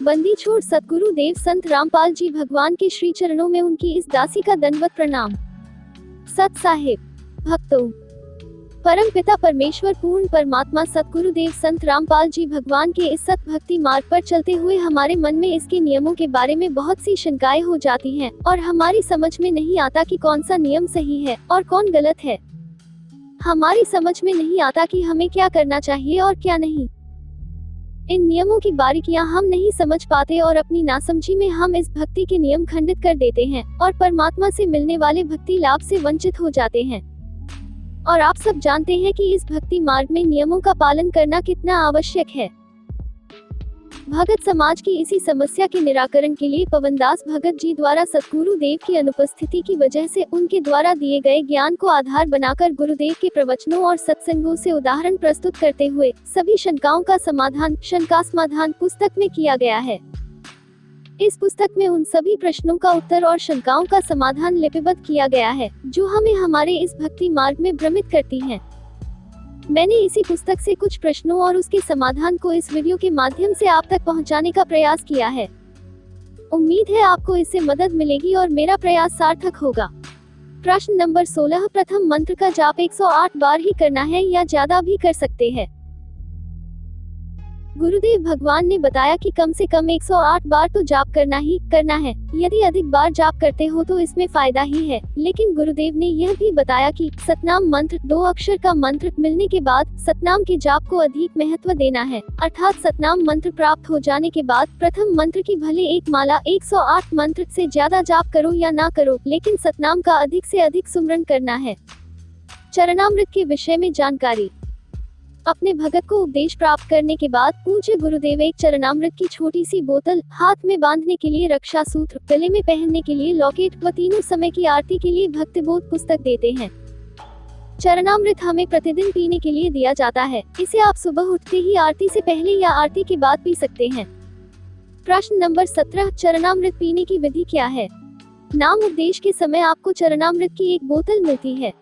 बंदी छोड़ सतगुरु देव संत रामपाल जी भगवान के श्री चरणों में उनकी इस दासी का दंडवत प्रणाम। सत साहिब भक्तों, परम पिता परमेश्वर पूर्ण परमात्मा सतगुरु देव संत रामपाल जी भगवान के इस सत भक्ति मार्ग पर चलते हुए हमारे मन में इसके नियमों के बारे में बहुत सी शंकाएं हो जाती हैं और हमारी समझ में नहीं आता कि कौन सा नियम सही है और कौन गलत है। हमारी समझ में नहीं आता कि हमें क्या करना चाहिए और क्या नहीं। इन नियमों की बारीकियां हम नहीं समझ पाते और अपनी नासमझी में हम इस भक्ति के नियम खंडित कर देते हैं और परमात्मा से मिलने वाले भक्ति लाभ से वंचित हो जाते हैं। और आप सब जानते हैं कि इस भक्ति मार्ग में नियमों का पालन करना कितना आवश्यक है। भगत समाज की इसी समस्या के निराकरण के लिए पवनदास भगत जी द्वारा सतगुरु देव की अनुपस्थिति की वजह से उनके द्वारा दिए गए ज्ञान को आधार बनाकर गुरुदेव के प्रवचनों और सत्संगों से उदाहरण प्रस्तुत करते हुए सभी शंकाओं का समाधान शंका समाधान पुस्तक में किया गया है। इस पुस्तक में उन सभी प्रश्नों का उत्तर और शंकाओं का समाधान लिपिबद्ध किया गया है जो हमें हमारे इस भक्ति मार्ग में भ्रमित करती हैं। मैंने इसी पुस्तक से कुछ प्रश्नों और उसके समाधान को इस वीडियो के माध्यम से आप तक पहुंचाने का प्रयास किया है। उम्मीद है आपको इससे मदद मिलेगी और मेरा प्रयास सार्थक होगा। प्रश्न नंबर 16, प्रथम मंत्र का जाप 108 बार ही करना है या ज्यादा भी कर सकते हैं? गुरुदेव भगवान ने बताया कि कम से कम 108 बार तो जाप करना ही करना है। यदि अधिक बार जाप करते हो तो इसमें फायदा ही है, लेकिन गुरुदेव ने यह भी बताया कि सतनाम मंत्र 2 अक्षर का मंत्र मिलने के बाद सतनाम के जाप को अधिक महत्व देना है। अर्थात सतनाम मंत्र प्राप्त हो जाने के बाद प्रथम मंत्र की भले एक माला 108 मंत्र से ज्यादा जाप करो या ना करो, लेकिन सतनाम का अधिक से अधिक सुमरन करना है। चरणामृत के विषय में जानकारी। अपने भगत को उपदेश प्राप्त करने के बाद पूज्य गुरुदेव एक चरणामृत की छोटी सी बोतल, हाथ में बांधने के लिए रक्षा सूत्र, गले में पहनने के लिए लॉकेट व तीनों समय की आरती के लिए भक्तिबोध पुस्तक देते हैं। चरणामृत हमें प्रतिदिन पीने के लिए दिया जाता है। इसे आप सुबह उठते ही आरती से पहले या आरती के बाद पी सकते हैं। प्रश्न नंबर 17, चरणामृत पीने की विधि क्या है? नाम उपदेश के समय आपको चरणामृत की एक बोतल मिलती है।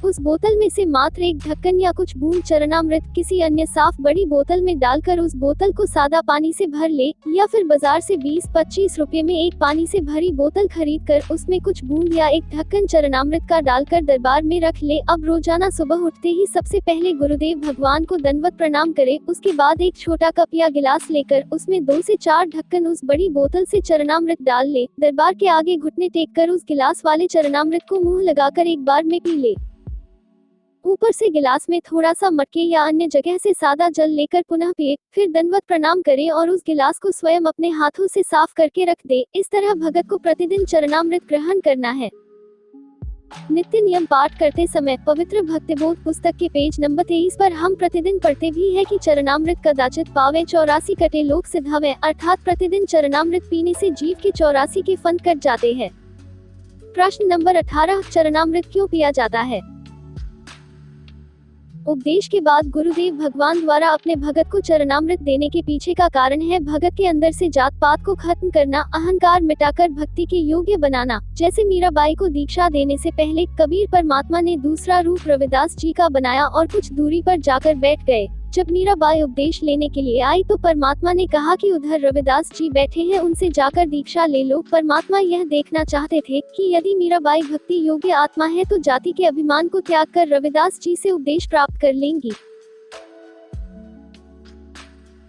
उस बोतल में से मात्र एक ढक्कन या कुछ बूंद चरणामृत किसी अन्य साफ बड़ी बोतल में डालकर उस बोतल को सादा पानी से भर ले, या फिर बाजार से 20-25 रुपए में एक पानी से भरी बोतल खरीद कर उसमें कुछ बूंद या एक ढक्कन चरणामृत का डालकर दरबार में रख ले। अब रोजाना सुबह उठते ही सबसे पहले गुरुदेव भगवान को दंडवत प्रणाम करे। उसके बाद एक छोटा कप या गिलास लेकर उसमें 2 से 4 ढक्कन उस बड़ी बोतल से चरणामृत डाल ले। दरबार के आगे घुटने टेक कर उस गिलास वाले चरणामृत को मुंह लगाकर एक बार में पी ले। ऊपर से गिलास में थोड़ा सा मटके या अन्य जगह से सादा जल लेकर पुनः पिए। फिर दंडवत प्रणाम करें और उस गिलास को स्वयं अपने हाथों से साफ करके रख दे। इस तरह भगत को प्रतिदिन चरणामृत ग्रहण करना है। नित्य नियम पाठ करते समय पवित्र भक्तिबोध पुस्तक के पेज नंबर 23 पर हम प्रतिदिन पढ़ते भी है कि चरणामृत कदाचित पावे 84 कटे लोक सिद्धावे, अर्थात प्रतिदिन चरणामृत पीने से जीव के 84 के फंद कट जाते हैं। प्रश्न नंबर 18, चरणामृत क्यों पिया जाता है? उपदेश के बाद गुरुदेव भगवान द्वारा अपने भगत को चरणामृत देने के पीछे का कारण है भगत के अंदर से जात पात को खत्म करना, अहंकार मिटाकर भक्ति के योग्य बनाना। जैसे मीराबाई को दीक्षा देने से पहले कबीर परमात्मा ने दूसरा रूप रविदास जी का बनाया और कुछ दूरी पर जाकर बैठ गए। जब मीराबाई उपदेश लेने के लिए आई तो परमात्मा ने कहा कि उधर रविदास जी बैठे हैं, उनसे जाकर दीक्षा ले लो। परमात्मा यह देखना चाहते थे कि यदि मीराबाई भक्ति योग्य आत्मा है तो जाति के अभिमान को त्याग कर रविदास जी से उपदेश प्राप्त कर लेंगी।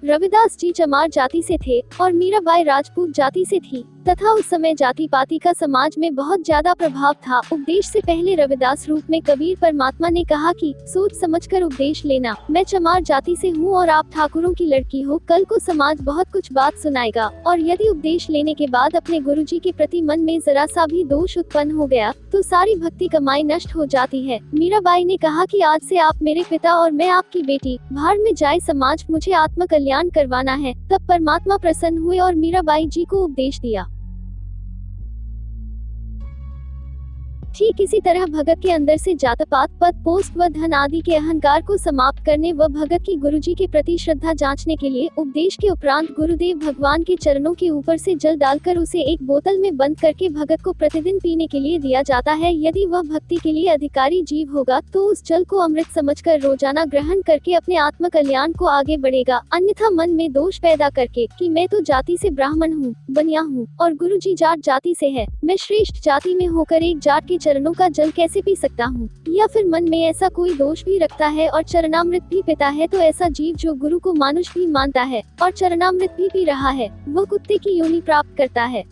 रविदास जी चमार जाति से थे और मीराबाई राजपूत जाति से थी, तथा उस समय जाति पाति का समाज में बहुत ज्यादा प्रभाव था। उपदेश से पहले रविदास रूप में कबीर परमात्मा ने कहा कि सोच समझकर उपदेश लेना, मैं चमार जाति से हूँ और आप ठाकुरों की लड़की हो। कल को समाज बहुत कुछ बात सुनाएगा और यदि उपदेश लेने के बाद अपने गुरुजी के प्रति मन में जरा सा भी दोष उत्पन्न हो गया तो सारी भक्ति कमाई नष्ट हो जाती है। मीराबाई ने कहा कि आज से आप मेरे पिता और मैं आपकी बेटी, भाड़ में जाए समाज, मुझे आत्म कल्याण करवाना है। तब परमात्मा प्रसन्न हुए और मीराबाई जी को उपदेश दिया। ठीक इसी तरह भगत के अंदर से जात पात, पद, पोस्ट व धन आदि के अहंकार को समाप्त करने व भगत की गुरुजी के प्रति श्रद्धा जांचने के लिए उपदेश के उपरांत गुरुदेव भगवान के चरणों के ऊपर से जल डालकर उसे एक बोतल में बंद करके भगत को प्रतिदिन पीने के लिए दिया जाता है। यदि वह भक्ति के लिए अधिकारी जीव होगा तो उस जल को अमृत समझकर रोजाना ग्रहण करके अपने आत्म कल्याण को आगे बढ़ेगा। अन्यथा मन में दोष पैदा करके कि मैं तो जाति से ब्राह्मण हूँ, बनिया हूँ और गुरुजी जाट जाति से है, मैं श्रेष्ठ जाति में होकर एक जाट के चरणों का जल कैसे पी सकता हूँ, या फिर मन में ऐसा कोई दोष भी रखता है और चरणामृत भी पीता है, तो ऐसा जीव जो गुरु को मानुष भी मानता है और चरणामृत भी पी रहा है, वह कुत्ते की योनि प्राप्त करता है।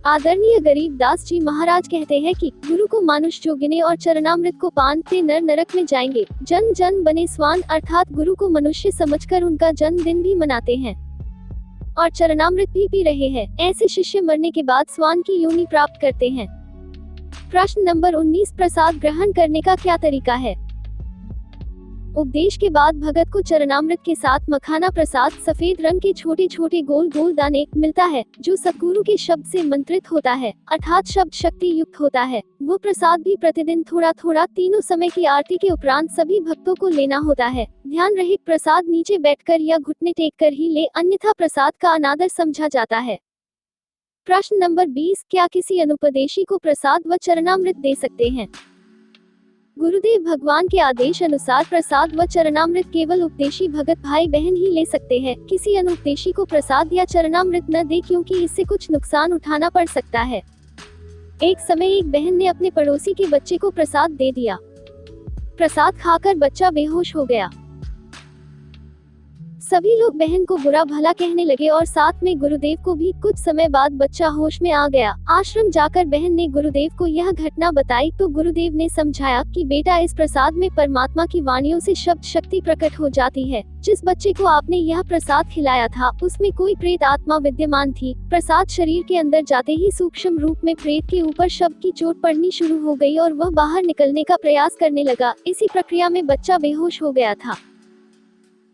आदरणीय गरीब दास जी महाराज कहते हैं कि गुरु को मानुष जो गिने और चरणामृत को पान से नर नरक में जाएंगे। जन जन बने स्वान, अर्थात गुरु को मनुष्य समझकर उनका जन्मदिन भी मनाते हैं और चरणामृत भी पी रहे हैं। ऐसे शिष्य मरने के बाद स्वान की योनि प्राप्त करते हैं। प्रश्न नंबर 19, प्रसाद ग्रहण करने का क्या तरीका है? उपदेश के बाद भगत को चरणामृत के साथ मखाना प्रसाद, सफेद रंग के छोटे छोटे गोल गोल दाने मिलता है, जो सतगुरु के शब्द से मंत्रित होता है, अर्थात शब्द शक्ति युक्त होता है। वो प्रसाद भी प्रतिदिन थोड़ा थोड़ा तीनों समय की आरती के उपरांत सभी भक्तों को लेना होता है। ध्यान रहे, प्रसाद नीचे बैठकर या घुटने टेक कर ही ले, अन्यथा प्रसाद का अनादर समझा जाता है। प्रश्न नंबर 20, क्या किसी अनुपदेशी को प्रसाद व चरणामृत दे सकते हैं? गुरुदेव भगवान के आदेश अनुसार प्रसाद व चरणामृत केवल उपदेशी भगत भाई बहन ही ले सकते हैं। किसी अनुपदेशी को प्रसाद या चरणामृत न दे, क्योंकि इससे कुछ नुकसान उठाना पड़ सकता है। एक समय एक बहन ने अपने पड़ोसी के बच्चे को प्रसाद दे दिया। प्रसाद खाकर बच्चा बेहोश हो गया। सभी लोग बहन को बुरा भला कहने लगे और साथ में गुरुदेव को भी। कुछ समय बाद बच्चा होश में आ गया। आश्रम जाकर बहन ने गुरुदेव को यह घटना बताई तो गुरुदेव ने समझाया कि बेटा, इस प्रसाद में परमात्मा की वाणियों से शब्द शक्ति प्रकट हो जाती है। जिस बच्चे को आपने यह प्रसाद खिलाया था उसमें कोई प्रेत आत्मा विद्यमान थी। प्रसाद शरीर के अंदर जाते ही सूक्ष्म रूप में प्रेत के ऊपर शब्द की चोट पड़नी शुरू हो गई और वह बाहर निकलने का प्रयास करने लगा। इसी प्रक्रिया में बच्चा बेहोश हो गया था।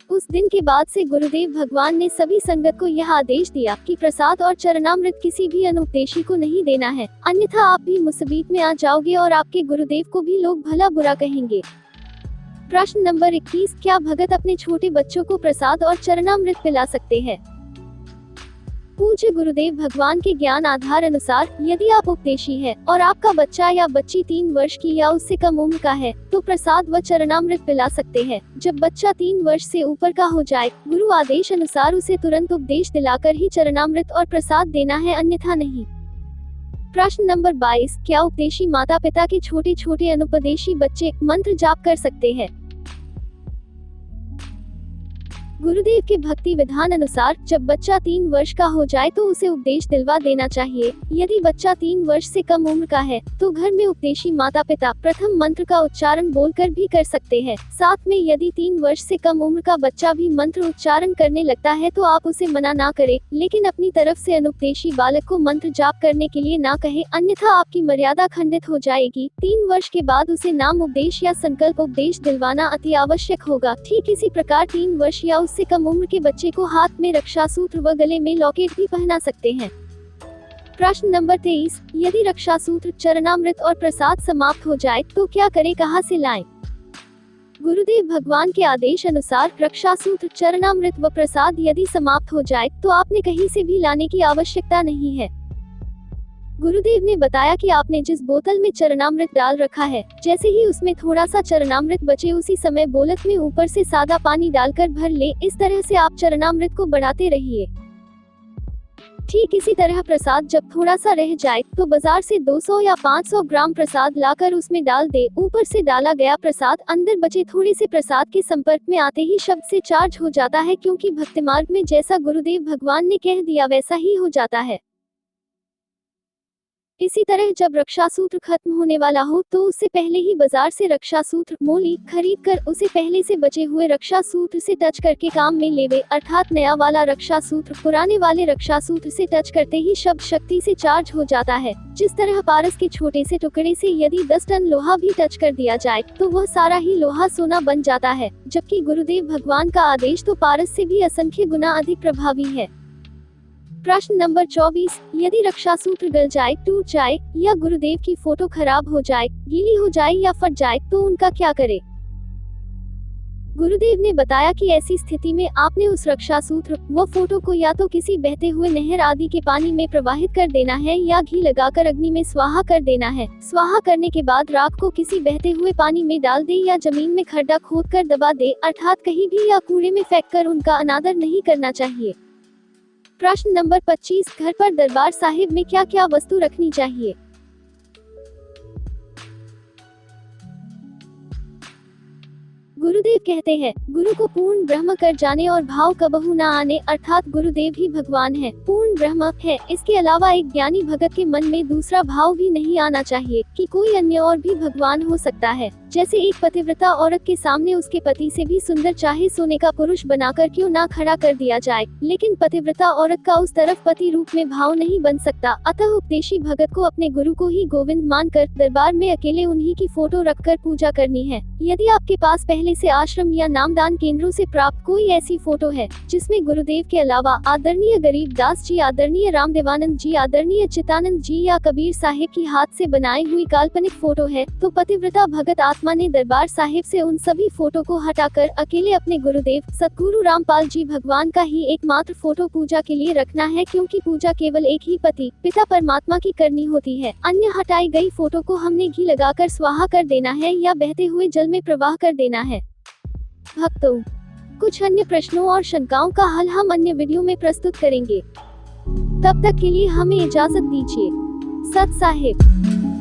उस दिन के बाद से गुरुदेव भगवान ने सभी संगत को यह आदेश दिया कि प्रसाद और चरणामृत किसी भी अनुपदेशी को नहीं देना है, अन्यथा आप भी मुसीबत में आ जाओगे और आपके गुरुदेव को भी लोग भला बुरा कहेंगे। प्रश्न नंबर 21, क्या भगत अपने छोटे बच्चों को प्रसाद और चरणामृत पिला सकते हैं? पूज्य गुरुदेव भगवान के ज्ञान आधार अनुसार यदि आप उपदेशी है और आपका बच्चा या बच्ची 3 वर्ष की या उससे कम उम्र का है तो प्रसाद व चरणामृत पिला सकते हैं। जब बच्चा 3 वर्ष से ऊपर का हो जाए, गुरु आदेश अनुसार उसे तुरंत उपदेश दिलाकर ही चरणामृत और प्रसाद देना है, अन्यथा नहीं। प्रश्न नंबर 22, क्या उपदेशी माता पिता के छोटे छोटे अनुपदेशी बच्चे मंत्र जाप कर सकते हैं? गुरुदेव के भक्ति विधान अनुसार जब बच्चा 3 वर्ष का हो जाए तो उसे उपदेश दिलवा देना चाहिए। यदि बच्चा 3 वर्ष से कम उम्र का है तो घर में उपदेशी माता पिता प्रथम मंत्र का उच्चारण बोलकर भी कर सकते हैं। साथ में यदि 3 वर्ष से कम उम्र का बच्चा भी मंत्र उच्चारण करने लगता है तो आप उसे मना ना करें, लेकिन अपनी तरफ से अनुपदेशी बालक को मंत्र जाप करने के लिए ना कहे, अन्यथा आपकी मर्यादा खंडित हो जाएगी। 3 वर्ष के बाद उसे नाम उपदेश या संकल्प उपदेश दिलवाना अति आवश्यक होगा। ठीक इसी प्रकार 3 वर्ष या से कम उम्र के बच्चे को हाथ में रक्षा सूत्र व गले में लॉकेट भी पहना सकते हैं। प्रश्न नंबर 23, यदि रक्षा सूत्र, चरणामृत और प्रसाद समाप्त हो जाए तो क्या करें, कहां से लाएं? गुरुदेव भगवान के आदेश अनुसार रक्षा सूत्र, चरणामृत व प्रसाद यदि समाप्त हो जाए तो आपने कहीं से भी लाने की आवश्यकता नहीं है। गुरुदेव ने बताया कि आपने जिस बोतल में चरणामृत डाल रखा है, जैसे ही उसमें थोड़ा सा चरणामृत बचे उसी समय बोलक में ऊपर से सादा पानी डालकर भर ले। इस तरह से आप चरणामृत को बढ़ाते रहिए। ठीक इसी तरह प्रसाद जब थोड़ा सा रह जाए तो बाजार से 200 या 500 ग्राम प्रसाद लाकर उसमें डाल दे। ऊपर से डाला गया प्रसाद अंदर बचे थोड़े से प्रसाद के संपर्क में आते ही शब्द से चार्ज हो जाता है, क्योंकि भक्ति मार्ग में जैसा गुरुदेव भगवान ने कह दिया वैसा ही हो जाता है। इसी तरह जब रक्षा सूत्र खत्म होने वाला हो तो उससे पहले ही बाजार से रक्षा सूत्र मोली खरीद कर उसे पहले से बचे हुए रक्षा सूत्र से टच करके काम में लेवे, अर्थात नया वाला रक्षा सूत्र पुराने वाले रक्षा सूत्र से टच करते ही शब्द शक्ति से चार्ज हो जाता है। जिस तरह पारस के छोटे से टुकड़े से यदि 10 टन लोहा भी टच कर दिया जाए तो वह सारा ही लोहा सोना बन जाता है, जबकि गुरुदेव भगवान का आदेश तो पारस से भी असंख्य गुना अधिक प्रभावी है। प्रश्न नंबर 24, यदि रक्षा सूत्र गल जाए, टूट जाए या गुरुदेव की फोटो खराब हो जाए, गीली हो जाए या फट जाए तो उनका क्या करें? गुरुदेव ने बताया कि ऐसी स्थिति में आपने उस रक्षा सूत्र व फोटो को या तो किसी बहते हुए नहर आदि के पानी में प्रवाहित कर देना है या घी लगाकर अग्नि में स्वाहा कर देना है। स्वाहा करने के बाद राख को किसी बहते हुए पानी में डाल दे या जमीन में खड्डा खोदकर दबा दे, अर्थात कहीं भी या कूड़े में फेंककर उनका अनादर नहीं करना चाहिए। प्रश्न नंबर 25, घर पर दरबार साहिब में क्या क्या वस्तु रखनी चाहिए? गुरुदेव कहते हैं, गुरु को पूर्ण ब्रह्म कर जाने और भाव कबहू न आने, अर्थात गुरुदेव ही भगवान है, पूर्ण ब्रह्म है। इसके अलावा एक ज्ञानी भगत के मन में दूसरा भाव भी नहीं आना चाहिए कि कोई अन्य और भी भगवान हो सकता है। जैसे एक पतिव्रता औरत के सामने उसके पति से भी सुंदर चाहे सोने का पुरुष बनाकर क्यों ना खड़ा कर दिया जाए, लेकिन पतिव्रता औरत का उस तरफ पति रूप में भाव नहीं बन सकता। अतः उपदेशी भगत को अपने गुरु को ही गोविंद मानकर दरबार में अकेले उन्हीं की फोटो रखकर पूजा करनी है। यदि आपके पास पहले से आश्रम या नामदान केंद्रों से प्राप्त कोई ऐसी फोटो है जिसमें गुरुदेव के अलावा आदरणीय गरीबदास जी, आदरणीय रामदेवानंद जी, आदरणीय चितानंद जी या कबीर साहिब की हाथ से बनाई हुई काल्पनिक फोटो है, तो पतिव्रता भगत आत्मा ने दरबार साहिब से उन सभी फोटो को हटाकर अकेले अपने गुरुदेव सतगुरु रामपाल जी भगवान का ही एकमात्र फोटो पूजा के लिए रखना है, क्योंकि पूजा केवल एक ही पति पिता परमात्मा की करनी होती है। अन्य हटाई गई फोटो को हमने घी लगाकर स्वाहा कर देना है या बहते हुए जल में प्रवाह कर देना है। भक्तों, कुछ अन्य प्रश्नों और शंकाओं का हल हम अन्य वीडियो में प्रस्तुत करेंगे। तब तक के लिए हमें इजाजत दीजिए। सत साहिब।